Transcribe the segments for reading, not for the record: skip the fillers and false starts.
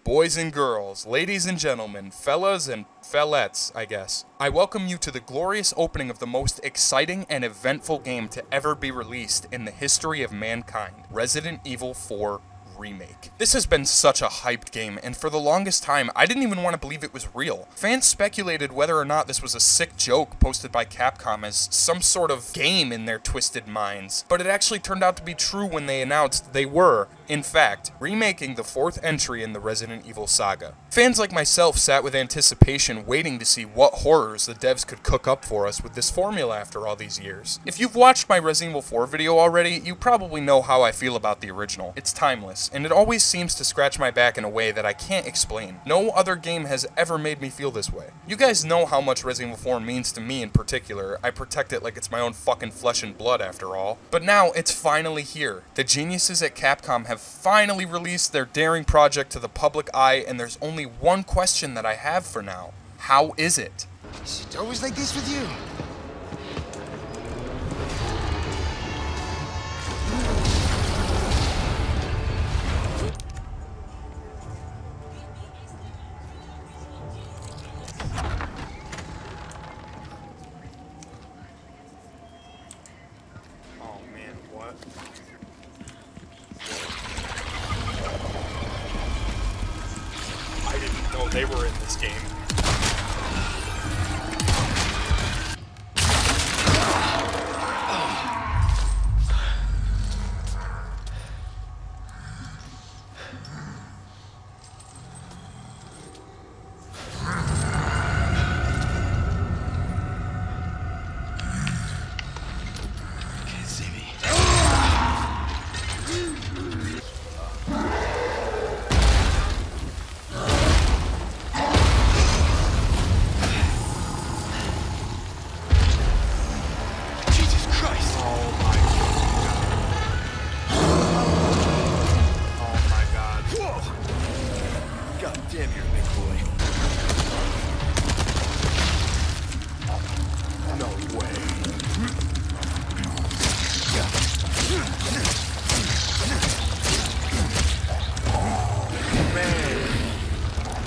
Boys and girls, ladies and gentlemen, fellas and fellettes, I guess. I welcome you to the glorious opening of the most exciting and eventful game to ever be released in the history of mankind, Resident Evil 4 Remake. This has been such a hyped game, and for the longest time, I didn't even want to believe it was real. Fans speculated whether or not this was a sick joke posted by Capcom as some sort of game in their twisted minds, but it actually turned out to be true when they announced they were, in fact, remaking the fourth entry in the Resident Evil saga. Fans like myself sat with anticipation waiting to see what horrors the devs could cook up for us with this formula after all these years. If you've watched my Resident Evil 4 video already, you probably know how I feel about the original. It's timeless, and it always seems to scratch my back in a way that I can't explain. No other game has ever made me feel this way. You guys know how much Resident Evil 4 means to me in particular. I protect it like it's my own fucking flesh and blood after all. But now it's finally here. The geniuses at Capcom have finally released their daring project to the public eye, and there's only one question that I have for now. How is it? Is it always like this with you? They were in this game. Can't see me. Damn, you're a big boy. No way. Man.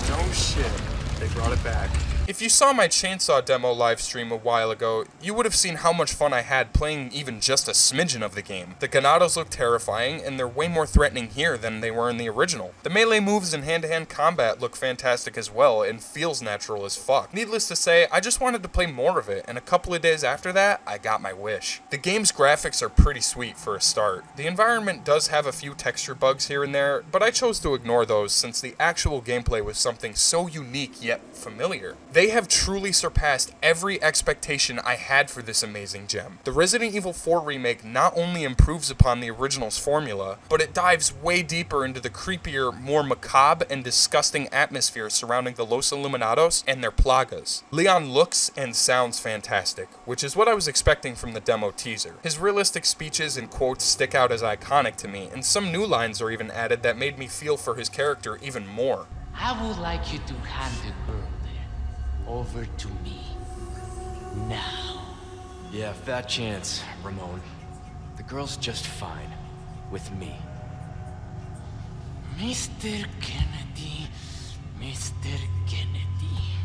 No shit. They brought it back. If you saw my chainsaw demo livestream a while ago, you would have seen how much fun I had playing even just a smidgen of the game. The ganados look terrifying, and they're way more threatening here than they were in the original. The melee moves and hand-to-hand combat look fantastic as well, and feels natural as fuck. Needless to say, I just wanted to play more of it, and a couple of days after that, I got my wish. The game's graphics are pretty sweet for a start. The environment does have a few texture bugs here and there, but I chose to ignore those since the actual gameplay was something so unique yet familiar. They have truly surpassed every expectation I had for this amazing gem. The Resident Evil 4 Remake not only improves upon the original's formula, but it dives way deeper into the creepier, more macabre and disgusting atmosphere surrounding the Los Illuminados and their plagas. Leon looks and sounds fantastic, which is what I was expecting from the demo teaser. His realistic speeches and quotes stick out as iconic to me, and some new lines are even added that made me feel for his character even more. I would like you to hand the girl over to me. Now. Yeah, fat chance, Ramon. The girl's just fine. With me. Mr. Kennedy, Mr. Kennedy.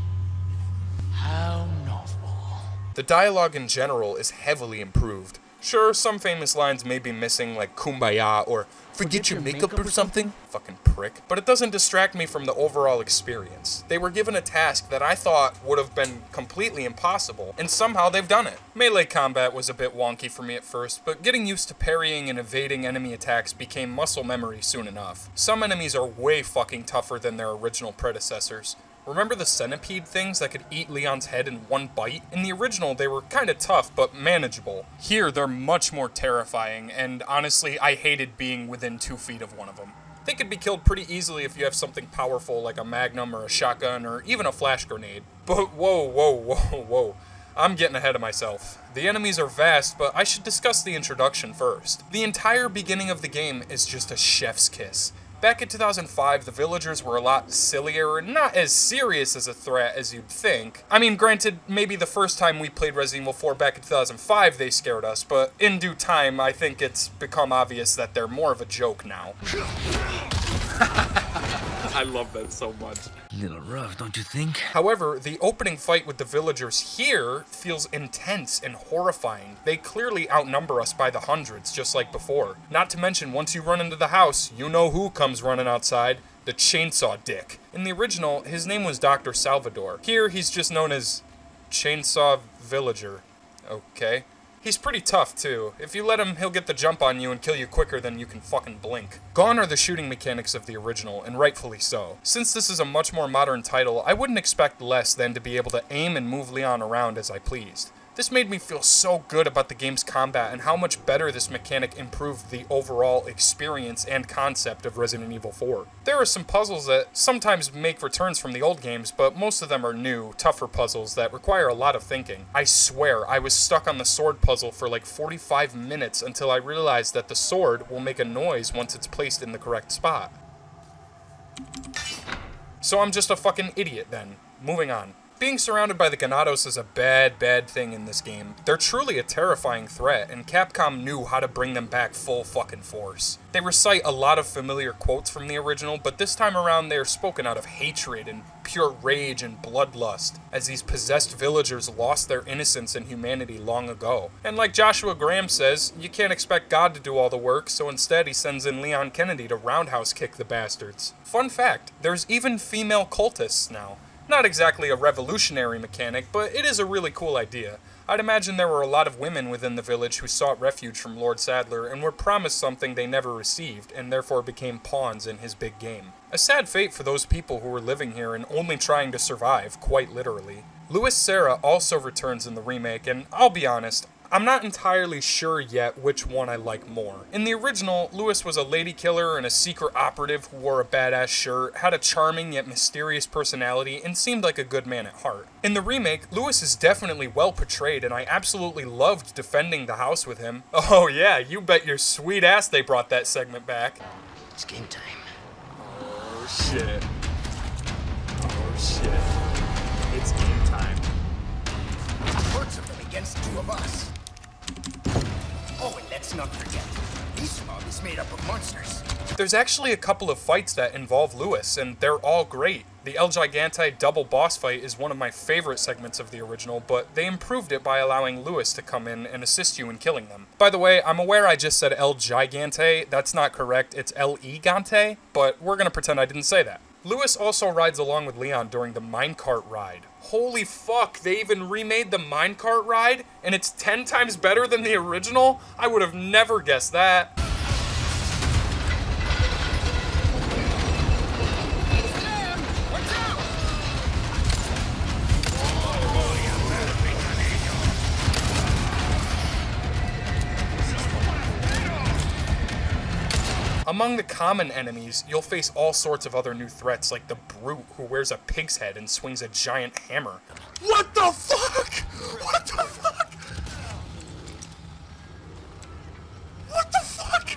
How novel. The dialogue in general is heavily improved. Sure, some famous lines may be missing, like kumbaya or forget your makeup or something. Fucking prick. But it doesn't distract me from the overall experience. They were given a task that I thought would have been completely impossible, and somehow they've done it. Melee combat was a bit wonky for me at first, but getting used to parrying and evading enemy attacks became muscle memory soon enough. Some enemies are way fucking tougher than their original predecessors. Remember the centipede things that could eat Leon's head in one bite? In the original, they were kinda tough, but manageable. Here, they're much more terrifying, and honestly, I hated being within 2 feet of one of them. They could be killed pretty easily if you have something powerful like a magnum or a shotgun or even a flash grenade. But whoa. I'm getting ahead of myself. The enemies are vast, but I should discuss the introduction first. The entire beginning of the game is just a chef's kiss. Back in 2005, the villagers were a lot sillier and not as serious as a threat as you'd think. I mean, granted, maybe the first time we played Resident Evil 4 back in 2005 they scared us, but in due time, I think it's become obvious that they're more of a joke now. I love that so much. Little rough, don't you think? However, the opening fight with the villagers here feels intense and horrifying. They clearly outnumber us by the hundreds, just like before. Not to mention, once you run into the house, you know who comes running outside. The Chainsaw Dick. In the original, his name was Dr. Salvador. Here, he's just known as Chainsaw Villager. Okay. He's pretty tough, too. If you let him, he'll get the jump on you and kill you quicker than you can fucking blink. Gone are the shooting mechanics of the original, and rightfully so. Since this is a much more modern title, I wouldn't expect less than to be able to aim and move Leon around as I pleased. This made me feel so good about the game's combat and how much better this mechanic improved the overall experience and concept of Resident Evil 4. There are some puzzles that sometimes make returns from the old games, but most of them are new, tougher puzzles that require a lot of thinking. I swear, I was stuck on the sword puzzle for like 45 minutes until I realized that the sword will make a noise once it's placed in the correct spot. So I'm just a fucking idiot then. Moving on. Being surrounded by the ganados is a bad thing in this game. They're truly a terrifying threat, and Capcom knew how to bring them back full fucking force. They recite a lot of familiar quotes from the original, but this time around they are spoken out of hatred and pure rage and bloodlust, as these possessed villagers lost their innocence and humanity long ago. And like Joshua Graham says, you can't expect God to do all the work, so instead he sends in Leon Kennedy to roundhouse kick the bastards. Fun fact, there's even female cultists now. Not exactly a revolutionary mechanic, but it is a really cool idea. I'd imagine there were a lot of women within the village who sought refuge from Lord Sadler and were promised something they never received, and therefore became pawns in his big game. A sad fate for those people who were living here and only trying to survive, quite literally. Louis Serra also returns in the remake, and I'll be honest, I'm not entirely sure yet which one I like more. In the original, Louis was a lady killer and a secret operative who wore a badass shirt, had a charming yet mysterious personality, and seemed like a good man at heart. In the remake, Louis is definitely well portrayed, and I absolutely loved defending the house with him. Oh yeah, you bet your sweet ass they brought that segment back. It's game time. Oh shit. Oh shit. It's game time. Hordes of them against two of us. Oh, and let's not forget, this mob is made up of monsters. There's actually a couple of fights that involve Louis, and they're all great. The El Gigante double boss fight is one of my favorite segments of the original, but they improved it by allowing Louis to come in and assist you in killing them. By the way, I'm aware I just said El Gigante. That's not correct, it's El-E Gante, but we're gonna pretend I didn't say that. Louis also rides along with Leon during the minecart ride. Holy fuck, they even remade the minecart ride? And it's 10 times better than the original? I would have never guessed that. Among the common enemies, you'll face all sorts of other new threats, like the Brute, who wears a pig's head and swings a giant hammer. What the fuck? What the fuck? What the fuck?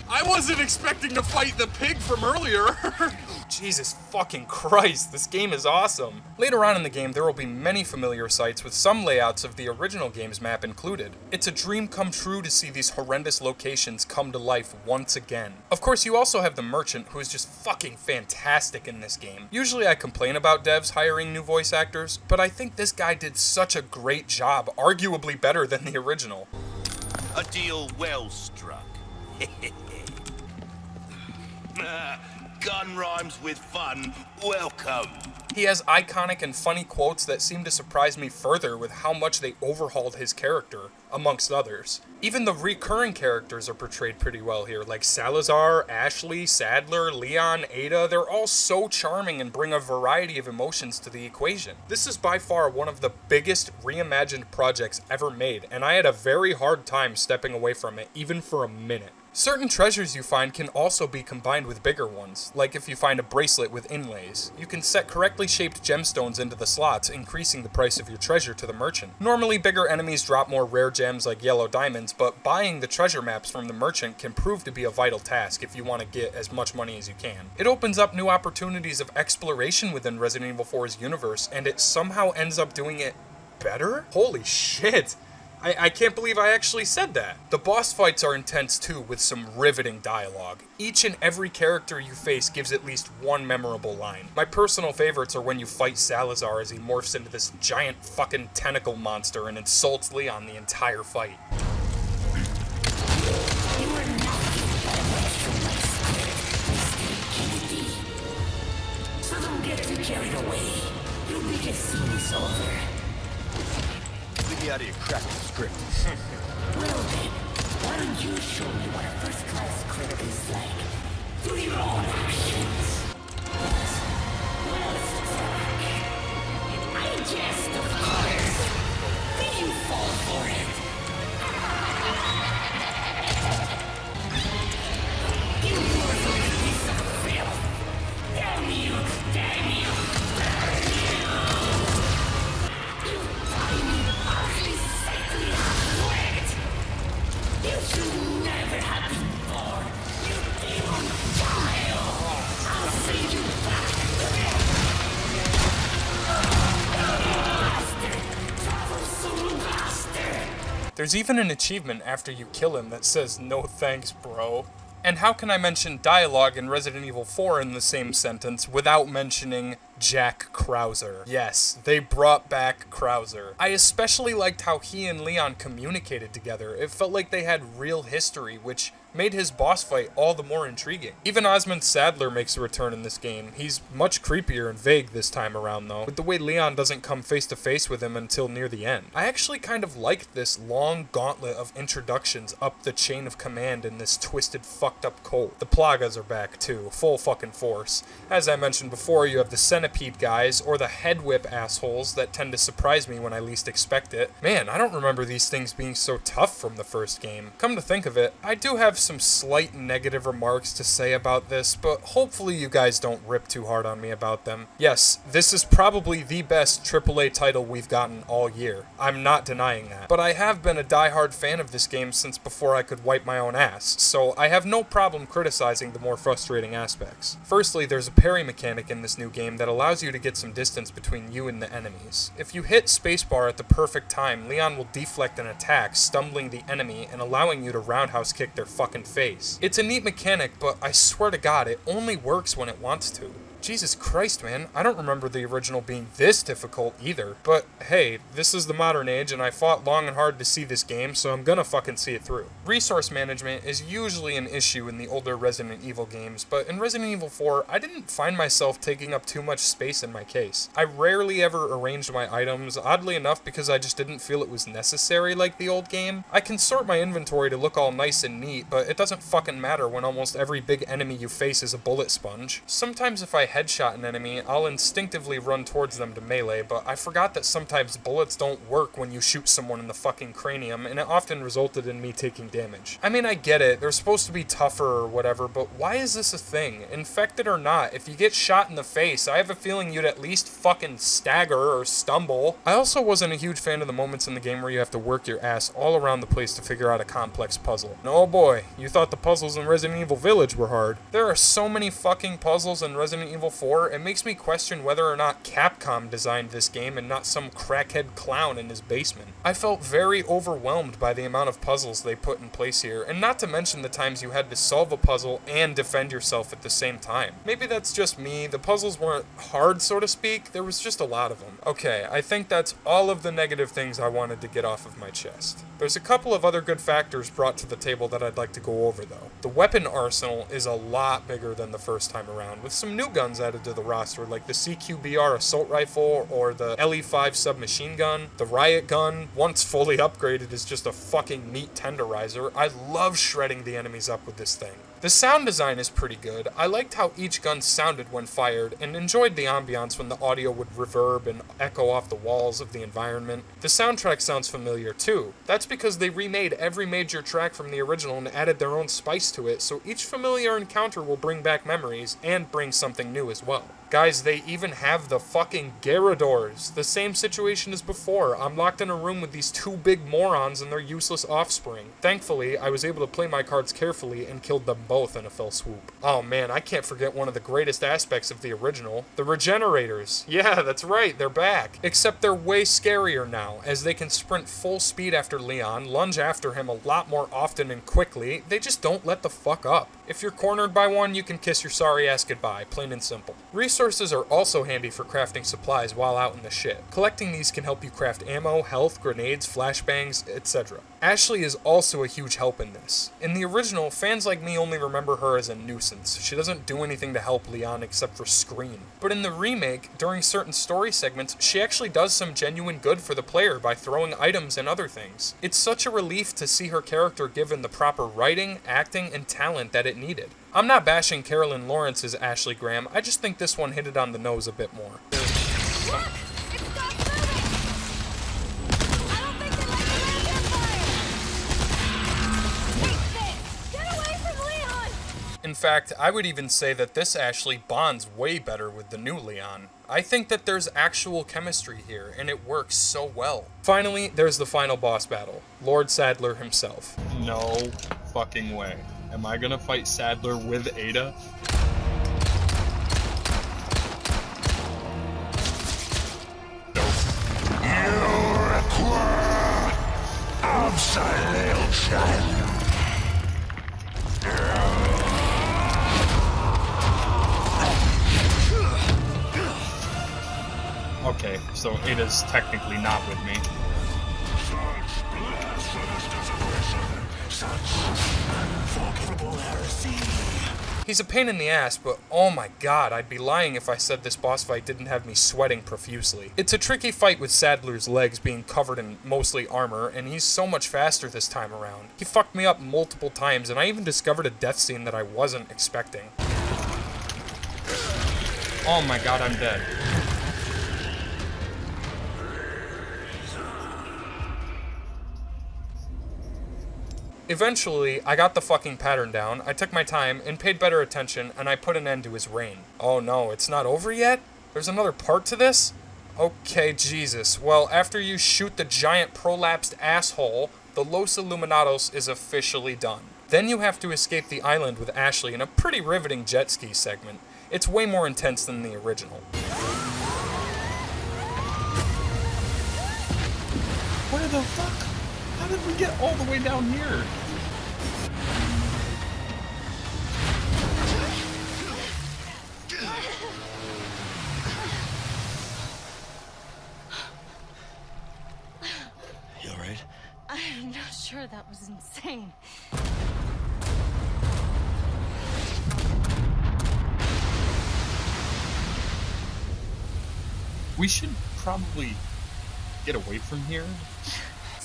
I wasn't expecting to fight the pig from earlier. Jesus fucking Christ, this game is awesome. Later on in the game, there will be many familiar sights with some layouts of the original game's map included. It's a dream come true to see these horrendous locations come to life once again. Of course, you also have the Merchant, who is just fucking fantastic in this game. Usually I complain about devs hiring new voice actors, but I think this guy did such a great job, arguably better than the original. A deal well struck. Gun rhymes with fun. Welcome. He has iconic and funny quotes that seem to surprise me further with how much they overhauled his character, amongst others. Even the recurring characters are portrayed pretty well here, like Salazar, Ashley, Sadler, Leon, Ada. They're all so charming and bring a variety of emotions to the equation. This is by far one of the biggest reimagined projects ever made, and I had a very hard time stepping away from it, even for a minute. Certain treasures you find can also be combined with bigger ones, like if you find a bracelet with inlays. You can set correctly shaped gemstones into the slots, increasing the price of your treasure to the merchant. Normally, bigger enemies drop more rare gems like yellow diamonds, but buying the treasure maps from the merchant can prove to be a vital task if you want to get as much money as you can. It opens up new opportunities of exploration within Resident Evil 4's universe, and it somehow ends up doing it better? Holy shit! I can't believe I actually said that. The boss fights are intense too, with some riveting dialogue. Each and every character you face gives at least one memorable line. My personal favorites are when you fight Salazar as he morphs into this giant fucking tentacle monster and insults Leon the entire fight. So don't get too carried away. Your biggest scene is over. Leave me out of your crappy script. Well then, why don't you show me what a first-class critic is like? Through your own actions. Well, I jest, of course. Did you fall for it? You worthless piece of filth! Damn you! Damn you! Damn you! You tiny, ugly, sickly half-wit! You should never have been born! You demon child! I'll send you back! Bastard! Troublesome bastard! There's even an achievement after you kill him that says, "No thanks, bro." And how can I mention dialogue in Resident Evil 4 in the same sentence without mentioning Jack Krauser? Yes, they brought back Krauser. I especially liked how he and Leon communicated together. It felt like they had real history, which made his boss fight all the more intriguing. Even Osmond Sadler makes a return in this game. He's much creepier and vague this time around though, with the way Leon doesn't come face to face with him until near the end. I actually kind of liked this long gauntlet of introductions up the chain of command in this twisted, fucked up cult. The Plagas are back too, full fucking force. As I mentioned before, you have the Centipede guys, or the Head Whip assholes that tend to surprise me when I least expect it. Man, I don't remember these things being so tough from the first game. Come to think of it, I do have some slight negative remarks to say about this, but hopefully you guys don't rip too hard on me about them. Yes, this is probably the best AAA title we've gotten all year. I'm not denying that. But I have been a diehard fan of this game since before I could wipe my own ass, so I have no problem criticizing the more frustrating aspects. Firstly, there's a parry mechanic in this new game that allows you to get some distance between you and the enemies. If you hit spacebar at the perfect time, Leon will deflect an attack, stumbling the enemy and allowing you to roundhouse kick their fucking face. It's a neat mechanic, but I swear to God, it only works when it wants to. Jesus Christ, man, I don't remember the original being this difficult either. But hey, this is the modern age and I fought long and hard to see this game, so I'm gonna fucking see it through. Resource management is usually an issue in the older Resident Evil games, but in Resident Evil 4, I didn't find myself taking up too much space in my case. I rarely ever arranged my items, oddly enough because I just didn't feel it was necessary like the old game. I can sort my inventory to look all nice and neat, but it doesn't fucking matter when almost every big enemy you face is a bullet sponge. Sometimes if I headshot an enemy, I'll instinctively run towards them to melee, but I forgot that sometimes bullets don't work when you shoot someone in the fucking cranium, and it often resulted in me taking damage. I mean, I get it, they're supposed to be tougher or whatever, but why is this a thing? Infected or not, if you get shot in the face, I have a feeling you'd at least fucking stagger or stumble. I also wasn't a huge fan of the moments in the game where you have to work your ass all around the place to figure out a complex puzzle. And oh boy, you thought the puzzles in Resident Evil Village were hard. There are so many fucking puzzles in Resident Evil 4, it makes me question whether or not Capcom designed this game and not some crackhead clown in his basement. I felt very overwhelmed by the amount of puzzles they put in place here, and not to mention the times you had to solve a puzzle and defend yourself at the same time. Maybe that's just me, the puzzles weren't hard, so to speak, there was just a lot of them. Okay, I think that's all of the negative things I wanted to get off of my chest. There's a couple of other good factors brought to the table that I'd like to go over though. The weapon arsenal is a lot bigger than the first time around, with some new guns added to the roster like the CQBR assault rifle or the LE5 submachine gun. The riot gun, once fully upgraded, is just a fucking meat tenderizer. I love shredding the enemies up with this thing. The sound design is pretty good. I liked how each gun sounded when fired, and enjoyed the ambiance when the audio would reverb and echo off the walls of the environment. The soundtrack sounds familiar too. That's because they remade every major track from the original and added their own spice to it, so each familiar encounter will bring back memories and bring something new as well. Guys, they even have the fucking ganados. The same situation as before. I'm locked in a room with these two big morons and their useless offspring. Thankfully, I was able to play my cards carefully and killed them both in a fell swoop. Oh man, I can't forget one of the greatest aspects of the original. The regenerators. Yeah, that's right, they're back. Except they're way scarier now, as they can sprint full speed after Leon, lunge after him a lot more often and quickly. They just don't let the fuck up. If you're cornered by one, you can kiss your sorry ass goodbye, plain and simple. Resources are also handy for crafting supplies while out in the ship. Collecting these can help you craft ammo, health, grenades, flashbangs, etc. Ashley is also a huge help in this. In the original, fans like me only remember her as a nuisance. She doesn't do anything to help Leon except for scream. But in the remake, during certain story segments, she actually does some genuine good for the player by throwing items and other things. It's such a relief to see her character given the proper writing, acting, and talent that it needed. I'm not bashing Carolyn Lawrence's Ashley Graham, I just think this one hit it on the nose a bit more. In fact, I would even say that this Ashley bonds way better with the new Leon. I think that there's actual chemistry here, and it works so well. Finally, there's the final boss battle, Lord Sadler himself. No fucking way. Am I gonna fight Sadler with Ada? Okay, so Ada's technically not with me. He's a pain in the ass, but oh my god, I'd be lying if I said this boss fight didn't have me sweating profusely. It's a tricky fight with Sadler's legs being covered in mostly armor, and he's so much faster this time around. He fucked me up multiple times, and I even discovered a death scene that I wasn't expecting. Oh my god, I'm dead. Eventually, I got the fucking pattern down, I took my time, and paid better attention, and I put an end to his reign. Oh no, it's not over yet? There's another part to this? Okay, Jesus. Well, after you shoot the giant prolapsed asshole, the Los Illuminados is officially done. Then you have to escape the island with Ashley in a pretty riveting jet ski segment. It's way more intense than the original. Where the fuck? How did we get all the way down here? You alright? I'm not sure, that was insane. We should probably get away from here.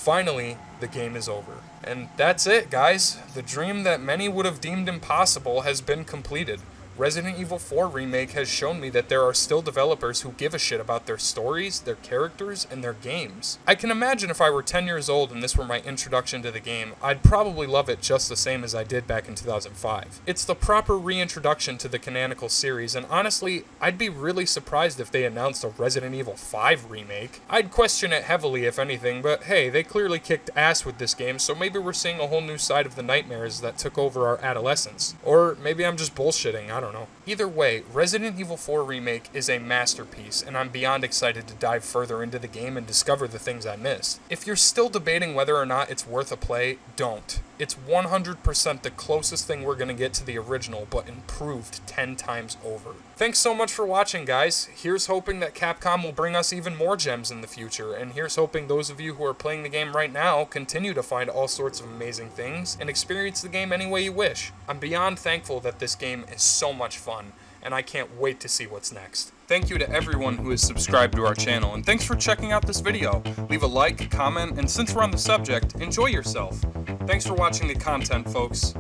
Finally, the game is over. And that's it, guys. The dream that many would have deemed impossible has been completed. Resident Evil 4 Remake has shown me that there are still developers who give a shit about their stories, their characters, and their games. I can imagine if I were 10 years old and this were my introduction to the game, I'd probably love it just the same as I did back in 2005. It's the proper reintroduction to the canonical series, and honestly, I'd be really surprised if they announced a Resident Evil 5 remake. I'd question it heavily if anything, but hey, they clearly kicked ass with this game, so maybe we're seeing a whole new side of the nightmares that took over our adolescence. Or maybe I'm just bullshitting, I don't know. Either way, Resident Evil 4 Remake is a masterpiece, and I'm beyond excited to dive further into the game and discover the things I missed. If you're still debating whether or not it's worth a play, don't. It's 100% the closest thing we're gonna get to the original, but improved 10 times over. Thanks so much for watching, guys. Here's hoping that Capcom will bring us even more gems in the future, and here's hoping those of you who are playing the game right now continue to find all sorts of amazing things and experience the game any way you wish. I'm beyond thankful that this game is so much fun, and I can't wait to see what's next. Thank you to everyone who has subscribed to our channel, and thanks for checking out this video. Leave a like, comment, and since we're on the subject, enjoy yourself. Thanks for watching the content, folks.